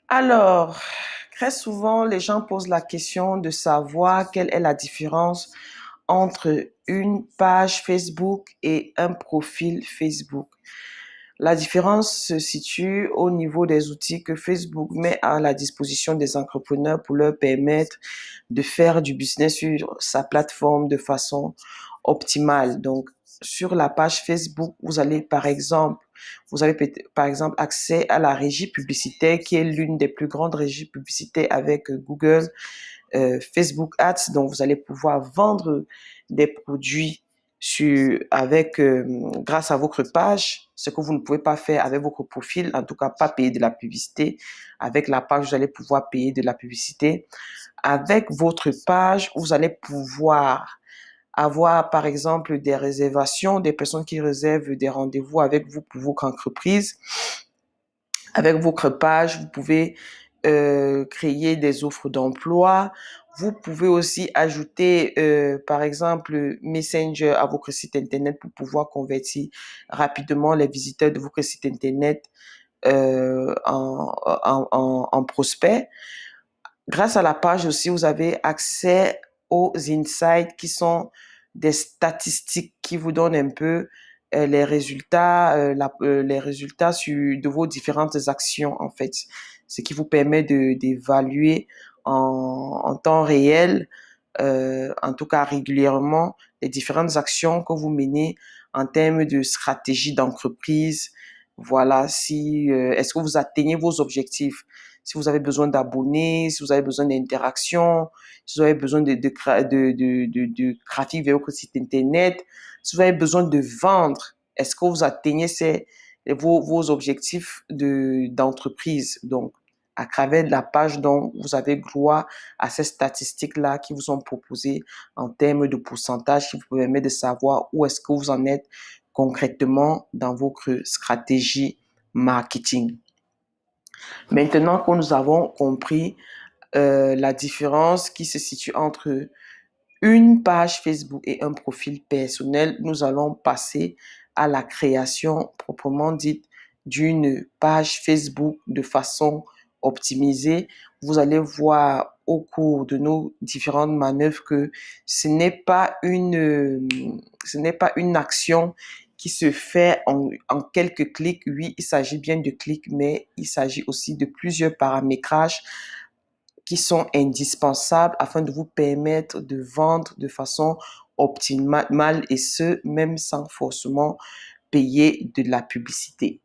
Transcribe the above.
Alors, très souvent, les gens posent la question de savoir quelle est la différence entre une page Facebook et un profil Facebook. La différence se situe au niveau des outils que Facebook met à la disposition des entrepreneurs pour leur permettre de faire du business sur sa plateforme de façon optimale. Donc, sur la page Facebook, vous avez par exemple accès à la régie publicitaire qui est l'une des plus grandes régies publicitaires avec Google, Facebook Ads. Donc, vous allez pouvoir vendre des produits grâce à votre page, ce que vous ne pouvez pas faire avec votre profil, en tout cas pas payer de la publicité. Avec la page, vous allez pouvoir payer de la publicité. Avec votre page, vous allez pouvoir avoir, par exemple, des réservations, des personnes qui réservent des rendez-vous avec vous pour votre entreprise. Avec votre page, vous pouvez créer des offres d'emploi. Vous pouvez aussi ajouter, par exemple, Messenger à votre site Internet pour pouvoir convertir rapidement les visiteurs de votre site Internet en prospects. Grâce à la page aussi, vous avez accès aux insights qui sont des statistiques qui vous donnent un peu les résultats de vos différentes actions, en fait. Ce qui vous permet d'évaluer en temps réel, en tout cas régulièrement, les différentes actions que vous menez en termes de stratégie d'entreprise. Voilà, est-ce que vous atteignez vos objectifs? Si vous avez besoin d'abonnés, si vous avez besoin d'interaction, si vous avez besoin de trafic vers votre site Internet, si vous avez besoin de vendre, est-ce que vous atteignez vos objectifs d'entreprise? Donc, à travers la page dont vous avez droit à ces statistiques-là qui vous sont proposées en termes de pourcentage qui vous permettent de savoir où est-ce que vous en êtes concrètement dans votre stratégie marketing. Maintenant que nous avons compris la différence qui se situe entre une page Facebook et un profil personnel, nous allons passer à la création proprement dite d'une page Facebook de façon optimisée. Vous allez voir au cours de nos différentes manœuvres que ce n'est pas une action qui se fait en quelques clics. Oui, il s'agit bien de clics, mais il s'agit aussi de plusieurs paramétrages qui sont indispensables afin de vous permettre de vendre de façon optimale et ce, même sans forcément payer de la publicité.